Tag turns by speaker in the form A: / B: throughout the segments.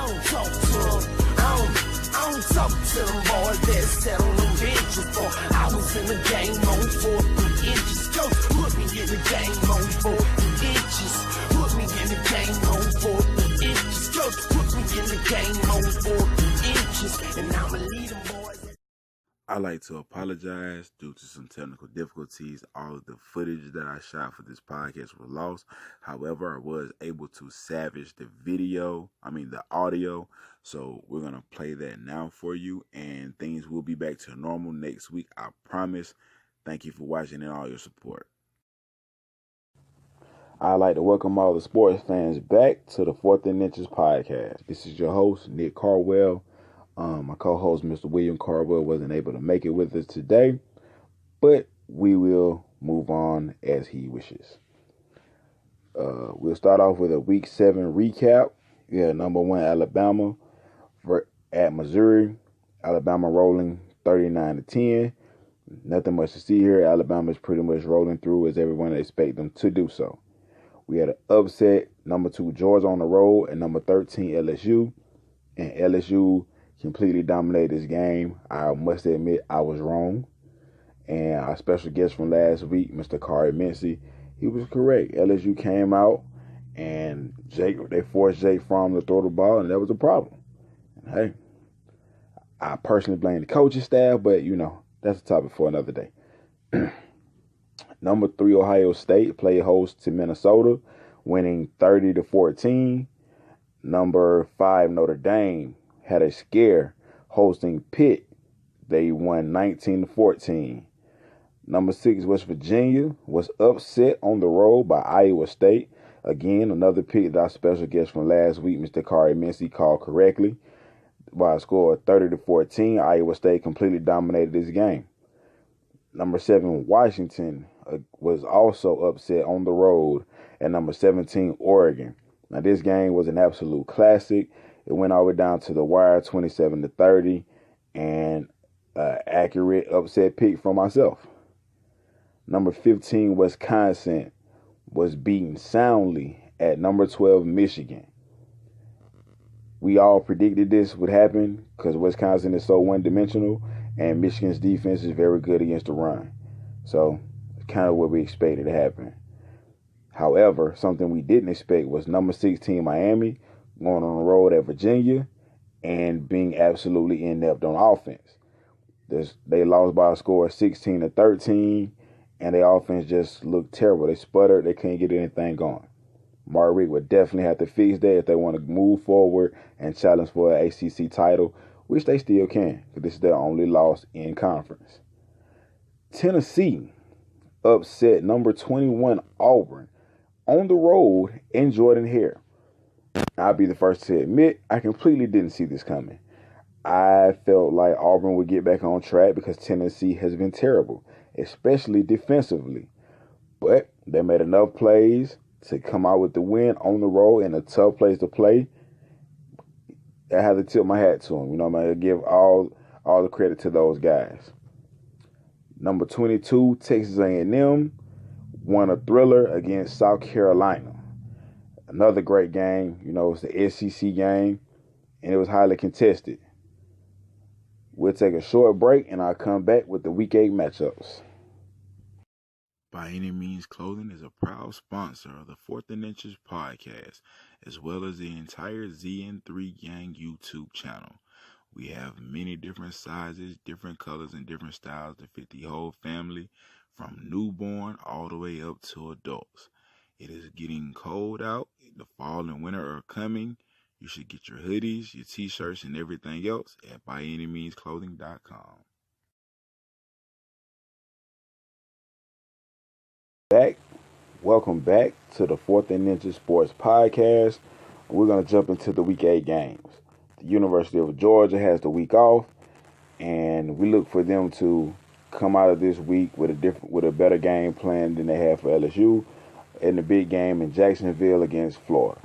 A: don't talk to them. I don't talk to them boys that sat on them benches for. I was in the game on 4 inches. Coach put me in the game on 4 inches. Put me in the game on 4 inches. Coach put me in the game on 4 inches. And I'ma lead them boys.
B: I'd like to apologize due to some technical difficulties. All of the footage that I shot for this podcast was lost. However, I was able to salvage the audio. So we're going to play that now for you, and things will be back to normal next week. I promise. Thank you for watching and all your support. I'd like to welcome all the sports fans back to the 4th and Inches podcast. This is your host, Nick Carwell. My co-host, Mr. William Carwell, wasn't able to make it with us today, but we will move on as he wishes. We'll start off with a Week 7 recap. Yeah, number 1, Alabama at Missouri. Alabama rolling 39-10. Nothing much to see here. Alabama is pretty much rolling through as everyone expects them to do so. We had an upset, number 2, Georgia on the road, and number 13, LSU. And LSU completely dominated this game. I must admit I was wrong. And our special guest from last week, Mr. Carwell, he was correct. LSU came out and they forced Jake Fromm to throw the ball, and that was a problem. And hey, I personally blame the coaching staff, but that's a topic for another day. Number 3, Ohio State played host to Minnesota, winning 30-14. Number 5, Notre Dame had a scare hosting Pitt. They won 19-14. Number 6, West Virginia was upset on the road by Iowa State. Again, another pick that our special guest from last week, Mr. Carwell, called correctly. By a score of 30-14, Iowa State completely dominated this game. Number 7, Washington was also upset on the road at number 17, Oregon. Now, this game was an absolute classic. It went all the way down to the wire, 27-30, and accurate upset pick from myself. Number 15, Wisconsin was beaten soundly at number 12, Michigan. We all predicted this would happen because Wisconsin is so one-dimensional, and Michigan's defense is very good against the run. So it's kind of what we expected to happen. However, something we didn't expect was number 16, Miami, going on the road at Virginia and being absolutely inept on offense. They lost by a score of 16-13, and their offense just looked terrible. They sputtered. They couldn't get anything going. Mark Richt would definitely have to fix that if they want to move forward and challenge for an ACC title, which they still can, because this is their only loss in conference. Tennessee upset number 21 Auburn on the road in Jordan-Hare. I'll be the first to admit I completely didn't see this coming. I felt like Auburn would get back on track because Tennessee has been terrible, especially defensively. But they made enough plays to come out with the win on the road in a tough place to play. I have to tip my hat to them. I'm going to give all the credit to those guys. Number 22, Texas A&M won a thriller against South Carolina. Another great game. It's the SEC game, and it was highly contested. We'll take a short break, and I'll come back with the Week 8 matchups. By Any Means Clothing is a proud sponsor of the 4th and Inches podcast, as well as the entire ZN3 Gang YouTube channel. We have many different sizes, different colors, and different styles to fit the whole family, from newborn all the way up to adults. It is getting cold out. The fall and winter are coming. You should get your hoodies, your t-shirts, and everything else at byanymeansclothing.com. Welcome back to the 4th and Inches Sports Podcast. We're going to jump into the Week 8 games. The University of Georgia has the week off, and we look for them to come out of this week with a better game plan than they have for LSU in the big game in Jacksonville against Florida.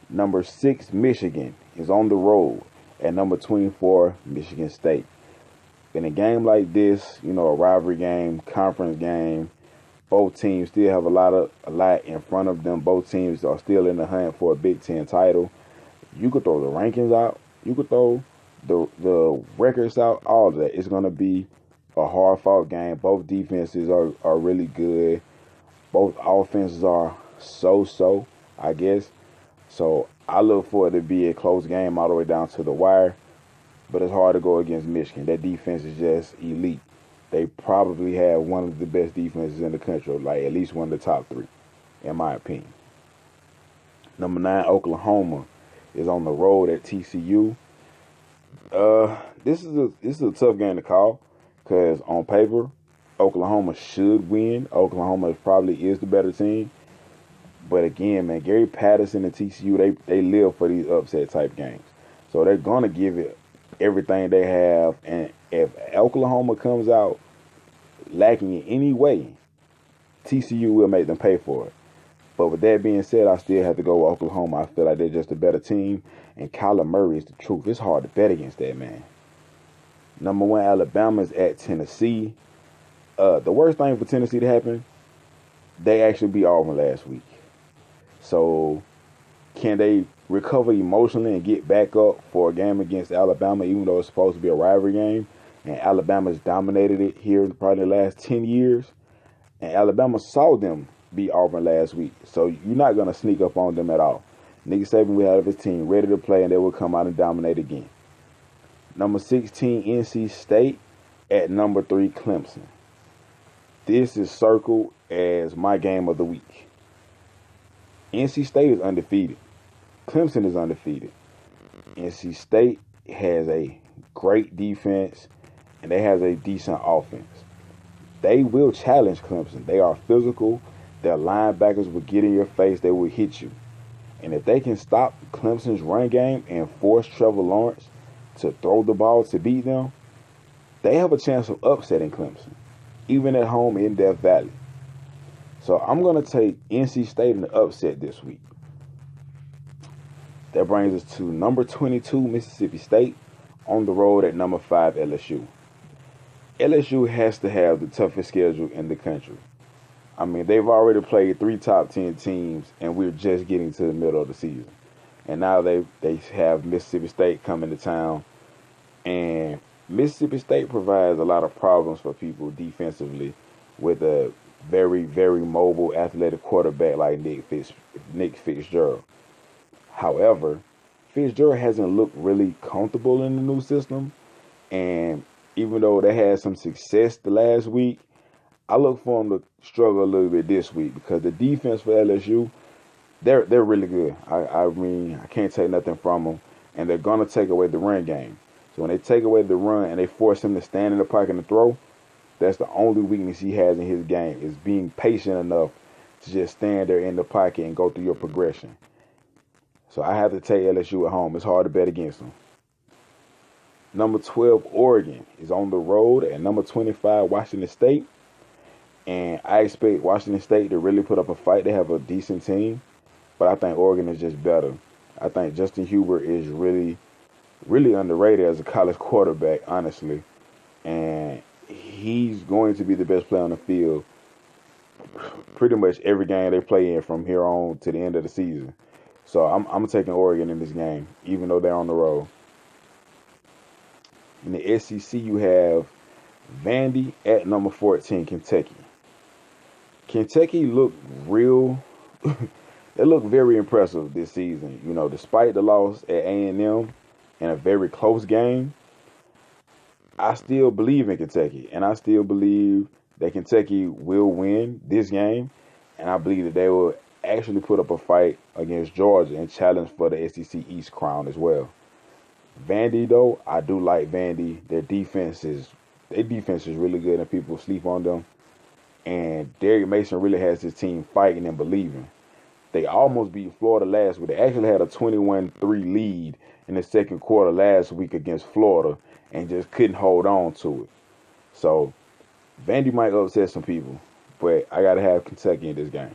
B: Number 6, Michigan, is on the road at number 24, Michigan State. In a game like this, a rivalry game, conference game, both teams still have a lot in front of them. Both teams are still in the hunt for a Big Ten title. You could throw the rankings out. You could throw the records out. All of that. It's gonna be a hard fought game. Both defenses are really good. Both offenses are so, I guess. So I look for it to be a close game all the way down to the wire. But it's hard to go against Michigan. That defense is just elite. They probably have one of the best defenses in the country, like at least one of the top three, in my opinion. Number 9, Oklahoma is on the road at TCU. This is a tough game to call because on paper, Oklahoma should win. Oklahoma probably is the better team. But again, man, Gary Patterson and TCU, they live for these upset type games. So they're gonna give it everything they have. And if Oklahoma comes out lacking in any way, TCU will make them pay for it. But with that being said, I still have to go with Oklahoma. I feel like they're just a better team. And Kyler Murray is the truth. It's hard to bet against that, man. Number 1, Alabama is at Tennessee. The worst thing for Tennessee to happen, they actually beat Auburn last week. So can they recover emotionally and get back up for a game against Alabama, even though it's supposed to be a rivalry game? And Alabama's dominated it here in probably the last 10 years. And Alabama saw them beat Auburn last week. So you're not going to sneak up on them at all. Nick Saban will have his team ready to play, and they will come out and dominate again. Number 16, NC State at number 3, Clemson. This is circled as my game of the week. NC State is undefeated. Clemson is undefeated. NC State has a great defense, and they have a decent offense. They will challenge Clemson. They are physical. Their linebackers will get in your face. They will hit you. And if they can stop Clemson's run game and force Trevor Lawrence to throw the ball to beat them, they have a chance of upsetting Clemson, even at home in Death Valley. So I'm going to take NC State in the upset this week. That brings us to number 22, Mississippi State, on the road at number 5, LSU. LSU has to have the toughest schedule in the country. I mean, they've already played 3 top 10 teams, and we're just getting to the middle of the season. And now they have Mississippi State coming to town. And Mississippi State provides a lot of problems for people defensively with a very, very mobile, athletic quarterback like Nick Fitzgerald. However, Fitzgerald hasn't looked really comfortable in the new system. And even though they had some success the last week, I look for them to struggle a little bit this week because the defense for LSU, they're really good. I mean, I can't take nothing from them, and they're going to take away the run game. So when they take away the run and they force him to stand in the pocket and throw, that's the only weakness he has in his game is being patient enough to just stand there in the pocket and go through your progression. So I have to take LSU at home. It's hard to bet against them. Number 12, Oregon is on the road at number 25, Washington State. And I expect Washington State to really put up a fight. They have a decent team, but I think Oregon is just better. I think Justin Hubert is really, really underrated as a college quarterback, honestly. And he's going to be the best player on the field pretty much every game they play in from here on to the end of the season. So I'm taking Oregon in this game, even though they're on the road. In the SEC, you have Vandy at number 14, Kentucky. Kentucky looked they look very impressive this season. You know, despite the loss at A&M in a very close game, I still believe in Kentucky, and I still believe that Kentucky will win this game, and I believe that they will actually put up a fight against Georgia and challenge for the SEC East crown as well. Vandy, though, I do like Vandy. Their defense is really good, and people sleep on them. And Derek Mason really has his team fighting and believing. They almost beat Florida last week. They actually had a 21-3 lead in the second quarter last week against Florida and just couldn't hold on to it. So Vandy might upset some people, but I got to have Kentucky in this game.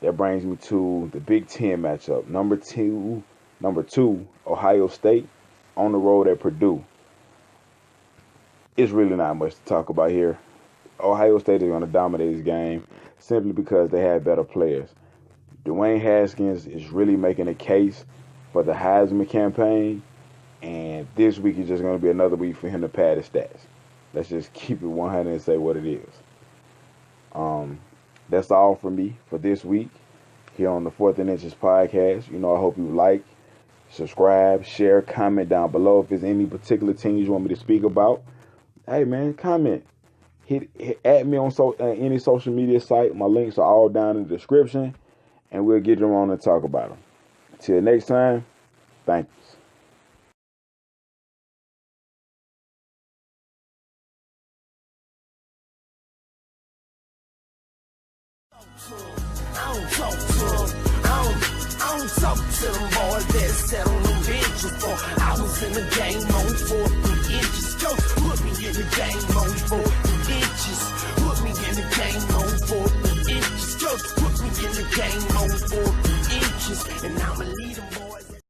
B: That brings me to the Big Ten matchup. Number two, Ohio State on the road at Purdue. It's really not much to talk about here. Ohio State is going to dominate this game simply because they have better players. Dwayne Haskins is really making a case for the Heisman campaign, and this week is just going to be another week for him to pad his stats. Let's just keep it 100 and say what it is. That's all for me for this week here on the 4th and Inches podcast. You know, I hope you like, subscribe, share, comment down below if there's any particular teams you want me to speak about. Hey man, comment. Hit at me on any social media site. My links are all down in the description, and we'll get them on and talk about them. Till next time, thank you.
A: I don't talk to them. I don't talk to them boys that sat on them benches for. I was in the game on 4 inches. Coach put me in the game on 4 inches. Put me in the game on 4 inches. Coach put me in the game on 4 inches. And I'ma lead them.